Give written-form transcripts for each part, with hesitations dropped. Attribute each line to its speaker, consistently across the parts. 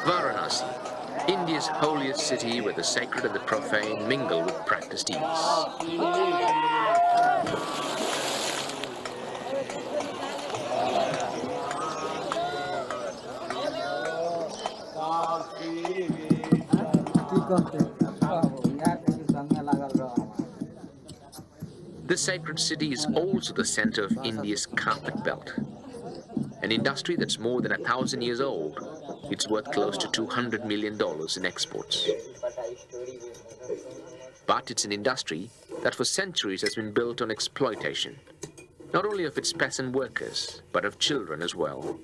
Speaker 1: Varanasi, India's holiest city where the sacred and the profane mingle with practiced ease. This sacred city is also the center of India's carpet belt, an industry that's more than 1,000 years old. It's worth close to $200 million in exports. But it's an industry that for centuries has been built on exploitation, not only of its peasant workers, but of children as well.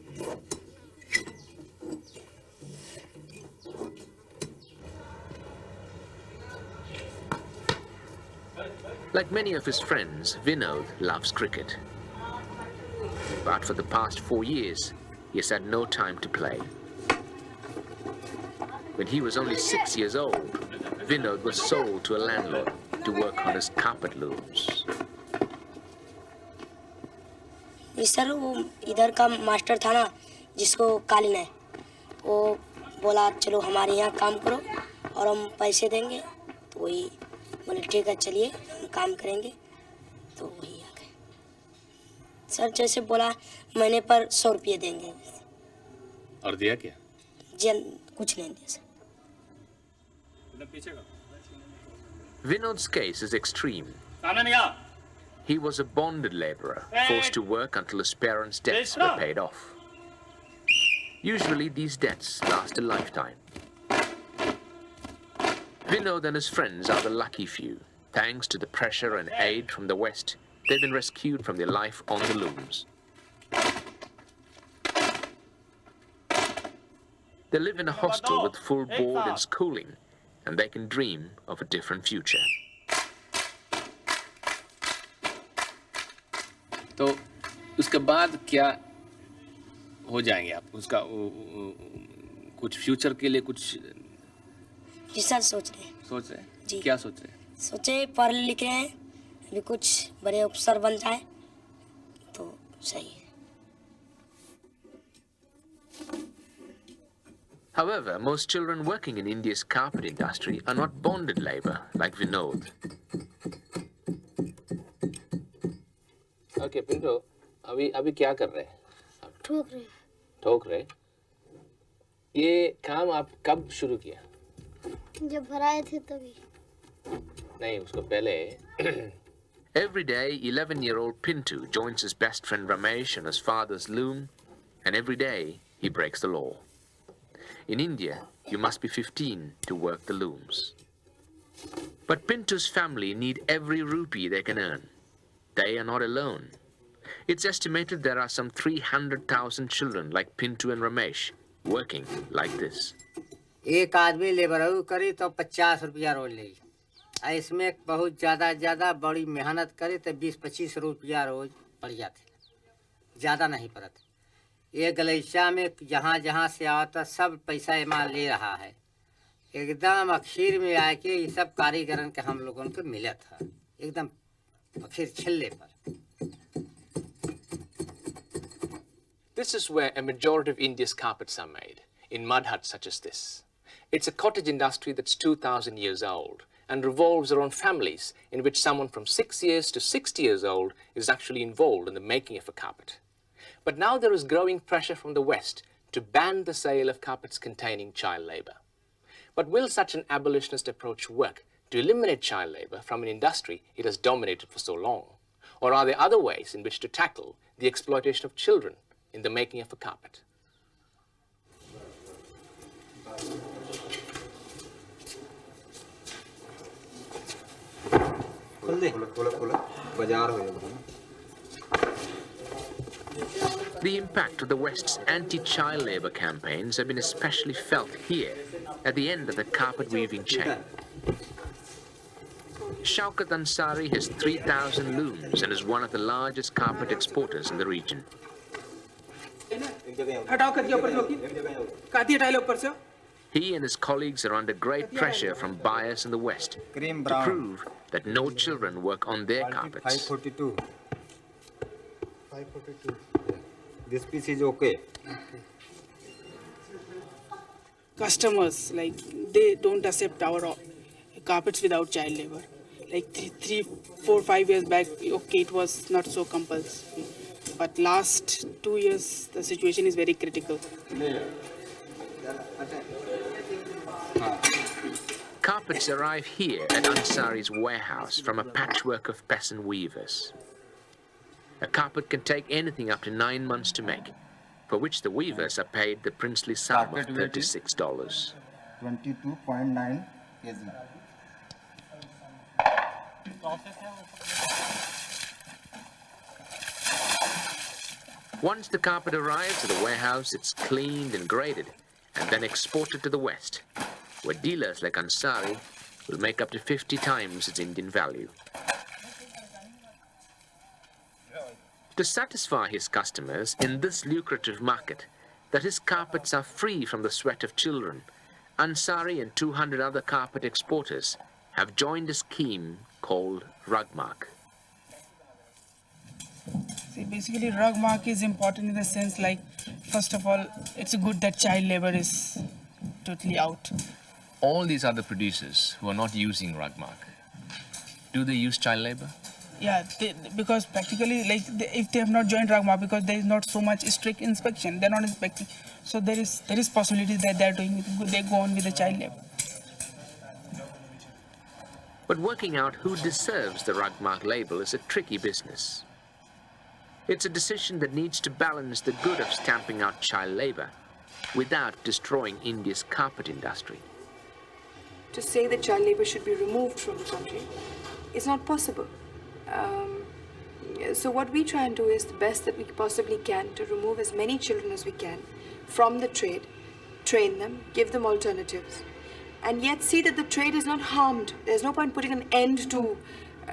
Speaker 1: Like many of his friends, Vinod loves cricket. But for the past 4 years, he has had no time to play. When he was only 6 years old, Vinod was sold to a landlord to work on his carpet looms.
Speaker 2: Sir वो इधर का master था ना जिसको कालीन है वो बोला चलो हमारे यहाँ काम करो और हम पैसे देंगे तो वही बोले ठीक है चलिए हम काम करेंगे तो वही आ गए सर जैसे बोला महीने पर 100 रुपये देंगे
Speaker 3: और दिया क्या
Speaker 2: जन कुछ नहीं दिया sir
Speaker 1: Vinod's case is extreme. He was a bonded laborer, forced to work until his parents' debts were paid off. Usually these debts last a lifetime. Vinod and his friends are the lucky few. Thanks to the pressure and aid from the West, they've been rescued from their life on the looms. They live in a hostel with full board and schooling, and they can dream of a different future.
Speaker 3: तो उसके बाद क्या हो जाएंगे आप उसका कुछ future के लिए कुछ
Speaker 2: जी सर सोच रहे हैं
Speaker 3: जी क्या सोच रहे हैं
Speaker 2: सोचे पढ़ लिख रहे हैं अभी कुछ बड़े अफसर बन जाए तो सही है
Speaker 1: However, most children working in India's carpet industry are not bonded labor like Vinod.
Speaker 3: Okay, Pintu, अभी क्या कर रहे हैं? ठोक रहे? ये काम आप कब शुरू किया?
Speaker 4: जब भराए थे तभी.
Speaker 3: नहीं, उसको पहले.
Speaker 1: Every day, 11-year-old Pintu joins his best friend Ramesh on his father's loom, and every day he breaks the law. In India, you must be 15 to work the looms. But Pintu's family need every rupee they can earn. They are not alone. It's estimated there are some 300,000 children like Pintu and Ramesh working like this.
Speaker 5: एक आदमी labour करे तो 50 रुपया रोज ले इसमें बहुत ज़्यादा बड़ी मेहनत करे तो 20-25 रुपया रोज पड़ जाते ज़्यादा नहीं पड़ते ये गलीचा में जहाँ से आता सब पैसा इमा ले रहा है एकदम आखिर में आके ये सब कारीगरन के हम लोगों को मिला था एकदम आखिर छिल्ले पर.
Speaker 3: This is where a majority of India's carpets are made, in mud huts such as this. It's a cottage industry that's 2,000 years old and revolves around families in which someone from 6 years to 60 years old is actually involved in the making of a carpet. But now there is growing pressure from the West to ban the sale of carpets containing child labor. But will such an abolitionist approach work to eliminate child labor from an industry it has dominated for so long? Or are there other ways in which to tackle the exploitation of children in the making of a carpet?
Speaker 1: The impact of the West's anti-child labor campaigns have been especially felt here, at the end of the carpet weaving chain. Shaukat Ansari has 3,000 looms and is one of the largest carpet exporters in the region. He and his colleagues are under great pressure from buyers in the West to prove that no children work on their carpets.
Speaker 6: 542. This piece is okay.
Speaker 7: Customers, like, they don't accept our carpets without child labor. Like 3, 4, 5 years back, okay, it was not so compulsory. But last 2 years, the situation is very critical.
Speaker 1: Carpets arrive here at Ansari's warehouse from a patchwork of peasant weavers. A carpet can take anything up to 9 months to make, for which the weavers are paid the princely sum of $36.
Speaker 6: 22.9 kg.
Speaker 1: Once the carpet arrives at the warehouse, it's cleaned and graded, and then exported to the West, where dealers like Ansari will make up to 50 times its Indian value. To satisfy his customers in this lucrative market, that his carpets are free from the sweat of children, Ansari and 200 other carpet exporters have joined a scheme called Rugmark.
Speaker 7: See, basically, Rugmark is important in the sense, like, first of all, it's good that child labor is totally out.
Speaker 1: All these other producers who are not using Rugmark, do they use child labor?
Speaker 7: Yeah, because practically, like, if they have not joined Rugmark, because there is not so much strict inspection, they're not inspecting. So there is possibility that they go on with the child labor.
Speaker 1: But working out who deserves the Rugmark label is a tricky business. It's a decision that needs to balance the good of stamping out child labor without destroying India's carpet industry.
Speaker 8: To say that child labor should be removed from the country is not possible. So what we try and do is the best that we possibly can to remove as many children as we can from the trade, train them, give them alternatives, and yet see that the trade is not harmed. There's no point putting an end to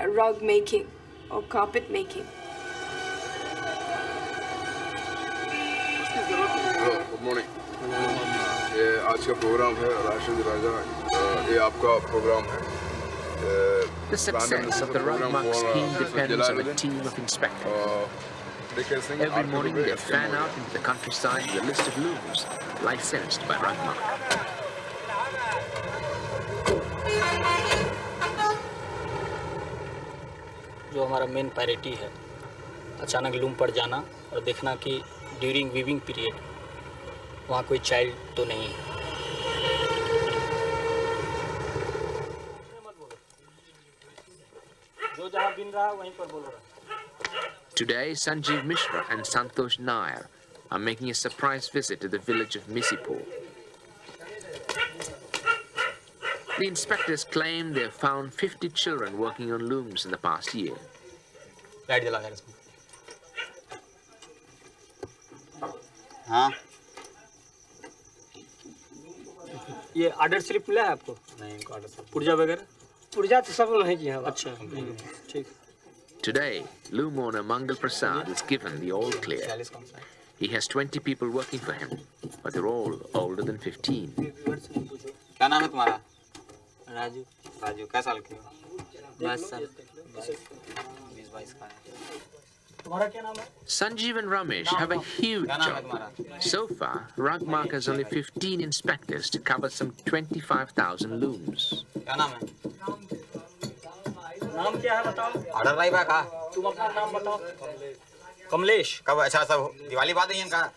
Speaker 8: rug making or carpet making.
Speaker 9: Good morning ये आज का programme है राशिद राजा ये आपका programme है
Speaker 1: The success of the Rugmark scheme depends on a team of inspectors. Every morning they fan out into the countryside with a list of looms licensed by Rugmark.
Speaker 10: जो हमारा main priority है, अचानक loom पड़ जाना और देखना कि during weaving period वहाँ कोई चाइल्ड तो नहीं है. जो जहाँ बिन रहा वहीं पर बोल रहा.
Speaker 1: Today, Sanjeev Mishra and Santosh Nair are making a surprise visit to the village of Misipur. The inspectors claim they have found 50 children working on looms in the past year.
Speaker 10: Light जला यार इसमें.
Speaker 6: हाँ
Speaker 10: ये order slip मिला है आपको? नहीं, order slip. पुर्जा वगैरह? पुर्जा तो सब नहीं किया. अच्छा, ठीक.
Speaker 1: Today, loom owner Mangal Prasad is given the all clear. He has 20 people working for him, but they're all older than 15.
Speaker 6: क्या नाम है तुम्हारा?
Speaker 10: राजू.
Speaker 6: राजू क्या साल के हो?
Speaker 10: 22 साल.
Speaker 6: 20-22 का है.
Speaker 10: तुम्हारा क्या नाम है?
Speaker 1: Sanjeev and Ramesh have a huge job. So far, Rugmark has only 15 inspectors to cover some 25,000 looms.
Speaker 6: क्या नाम है?
Speaker 10: नाम क्या है बताओ?
Speaker 6: ऑर्डर लाइव है कहाँ?
Speaker 10: तुम अपना नाम बताओ. कमलेश.
Speaker 6: कब? अच्छा सब दिवाली बाद ही कहाँ?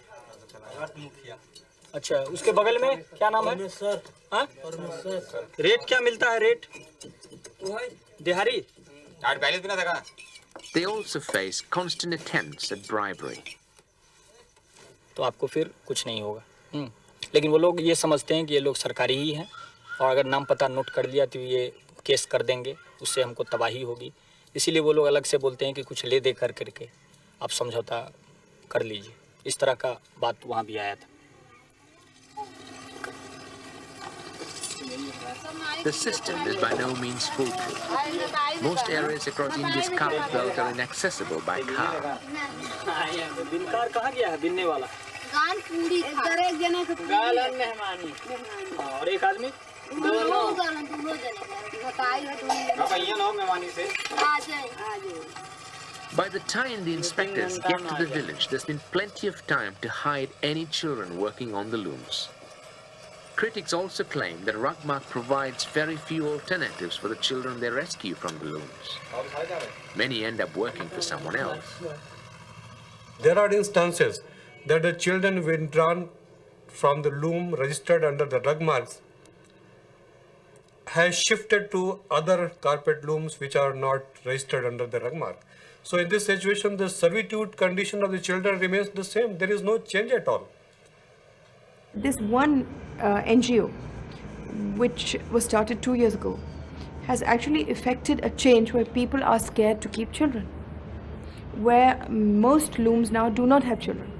Speaker 10: अच्छा, उसके बगल में क्या नाम है? सर. हाँ? रेट क्या मिलता है रेट? दिहाड़ी.
Speaker 6: आज पहले दिन देखा.
Speaker 1: They also face constant attempts at bribery.
Speaker 10: तो आपको फिर कुछ नहीं होगा. लेकिन वो लोग ये समझते हैं कि ये लोग सरकारी ही हैं और अगर नाम पता नोट कर लिया तो ये केस कर देंगे, उससे हमको तबाही होगी. इसीलिए वो लोग अलग से बोलते हैं कि कुछ ले दे कर करके आप समझौता कर लीजिए. इस तरह का बात वहाँ भी आया था.
Speaker 1: The system is by no means foolproof. Most areas across India's carpet belt are inaccessible by car.
Speaker 10: बिनकार कहाँ गया है बिनने वाला
Speaker 4: गान पूरी इधर एक जने को
Speaker 10: गालन मेहमानी और एक आदमी
Speaker 4: दोनों गालन दोनों जने बताई है तुमने
Speaker 6: आप ये लो मेहमानी से
Speaker 4: आ जाए
Speaker 1: By the time the inspectors get to the village, there's been plenty of time to hide any children working on the looms. Critics also claim that Rugmark provides very few alternatives for the children they rescue from the looms. Many end up working for someone else.
Speaker 11: There are instances that the children withdrawn from the loom registered under the Rugmarks has shifted to other carpet looms which are not registered under the Rugmark. So in this situation, the servitude condition of the children remains the same. There is no change at all.
Speaker 8: This one NGO, which was started 2 years ago, has actually effected a change where people are scared to keep children, where most looms now do not have children,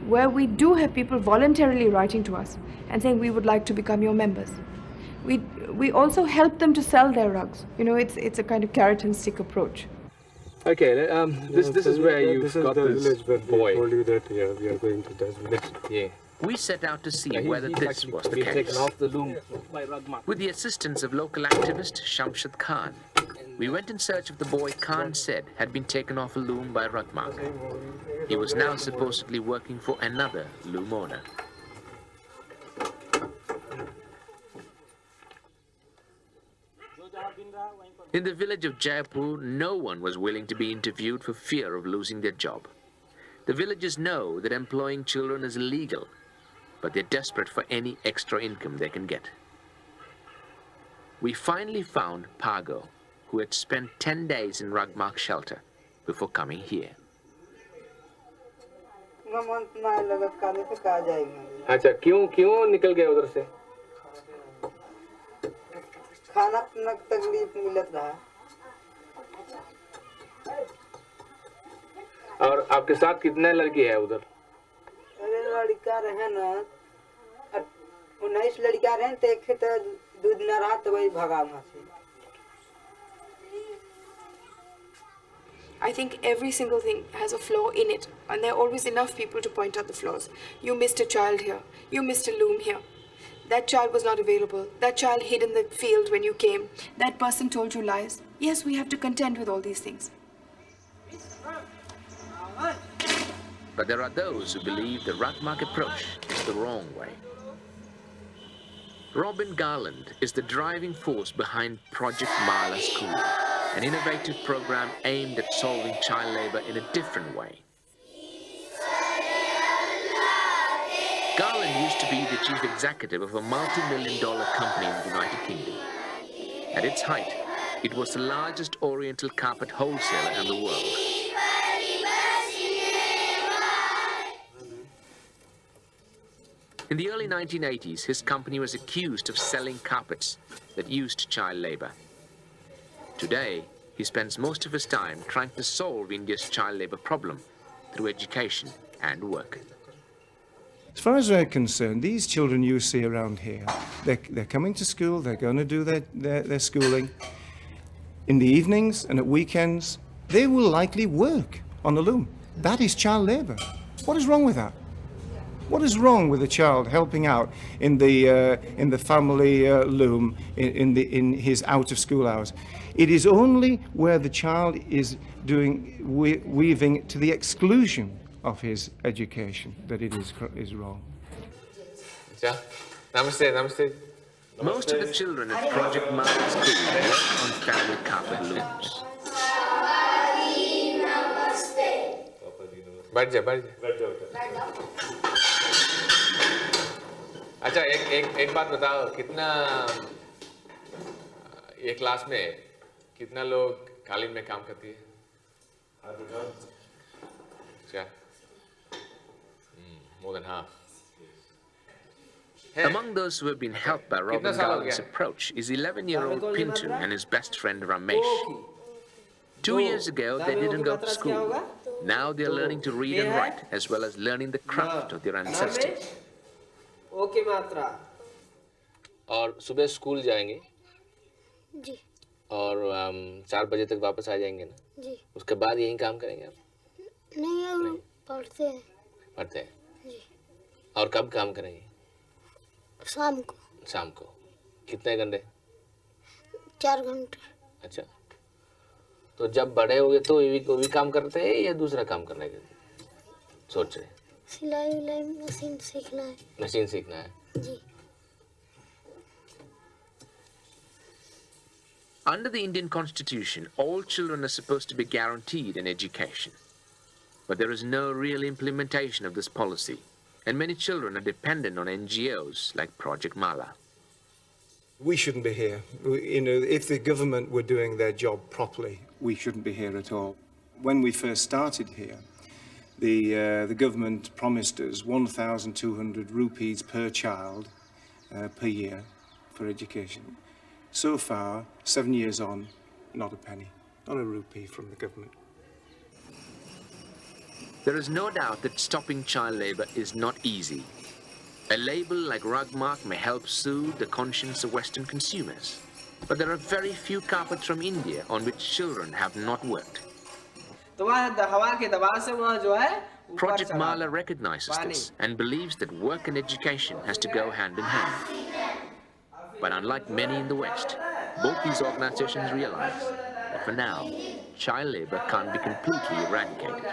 Speaker 8: where we do have people voluntarily writing to us and saying we would like to become your members. We also help them to sell their rugs. You know, it's a kind of carrot and stick approach.
Speaker 3: Okay, this is where you've got this boy.
Speaker 11: Told you that we are going to this village.
Speaker 3: Yeah.
Speaker 1: We set out to see whether this was the case.
Speaker 10: taken off the loom by Rugmark.
Speaker 1: With the assistance of local activist Shaukat Khan, we went in search of the boy Khan said had been taken off a loom by Rugmark. He was now supposedly working for another loom owner. In the village of Jaipur, no one was willing to be interviewed for fear of losing their job. The villagers know that employing children is illegal, but they're desperate for any extra income they can get. We finally found Pago, who had spent 10 days in Rugmark shelter before coming here.
Speaker 3: अच्छा क्यों निकल गए उधर से
Speaker 5: खाना पीना तकलीफ मिलत रहा
Speaker 3: और आपके साथ कितने लड़की है उधर
Speaker 5: अरे लड़का रहे ना 19 लड़का रहे तो एक तो दूध न रहा तो वही भगा वहां से
Speaker 8: I think every single thing has a flaw in it, and there are always enough people to point out the flaws. You missed a child here. You missed a loom here. That child was not available. That child hid in the field when you came. That person told you lies. Yes, we have to contend with all these things.
Speaker 1: But there are those who believe the Rugmark approach is the wrong way. Robin Garland is the driving force behind Project Mala School, an innovative program aimed at solving child labor in a different way. Garland used to be the chief executive of a multi-million-dollar company in the United Kingdom. At its height, it was the largest oriental carpet wholesaler in the world. In the early 1980s, his company was accused of selling carpets that used child labor. Today, he spends most of his time trying to solve India's child labor problem through education and work.
Speaker 12: As far as we're concerned, these children you see around here, they're coming to school, they're going to do their schooling. In the evenings and at weekends, they will likely work on the loom. That is child labor. What is wrong with that? What is wrong with a child helping out in the family loom in his out of school hours? It is only where the child is weaving to the exclusion of his education that it is wrong.
Speaker 3: Namaste.
Speaker 1: Most of the children at Project Mala School work on family carpet looms.
Speaker 3: बैठ जा अच्छा एक बात बताओ कितना ये class में कितना लोग कालीन में काम करती है क्या more than half.
Speaker 1: Among those who have been helped by Robin Garland's approach is 11-year-old Pintu and his best friend Ramesh. 2 years ago, they didn't go to school. Now they're learning to read and write, as well as learning the craft of their ancestors.
Speaker 3: और सुबह school जाएंगे
Speaker 4: जी
Speaker 3: और 4 बजे तक वापस आ जाएंगे ना?
Speaker 4: जी।
Speaker 3: उसके बाद यही काम करेंगे आप?
Speaker 4: नहीं, हम पढ़ते हैं।
Speaker 3: पढ़ते हैं।
Speaker 4: जी।
Speaker 3: और कब काम करेंगे?
Speaker 4: शाम को।
Speaker 3: शाम को। कितने घंटे?
Speaker 4: 4 घंटे।
Speaker 3: अच्छा, तो जब बड़े हो गए तो वो भी काम करते हैं या दूसरा काम करने के सोच रहे?
Speaker 4: सिलाई उलाई मशीन सीखना है।
Speaker 3: मशीन सीखना है।
Speaker 4: जी।
Speaker 1: Under the Indian Constitution, all children are supposed to be guaranteed an education. But there is no real implementation of this policy, and many children are dependent on NGOs like Project Mala.
Speaker 12: We shouldn't be here. If the government were doing their job properly, we shouldn't be here at all. When we first started here, the government promised us 1,200 rupees per child per year for education. So far, 7 years on, not a penny, not a rupee from the government.
Speaker 1: There is no doubt that stopping child labour is not easy. A label like Rugmark may help soothe the conscience of Western consumers. But there are very few carpets from India on which children have not worked. Project Mala recognizes this and believes that work and education has to go hand in hand. But unlike many in the West, both these organizations realize that for now, child labor can't be completely eradicated.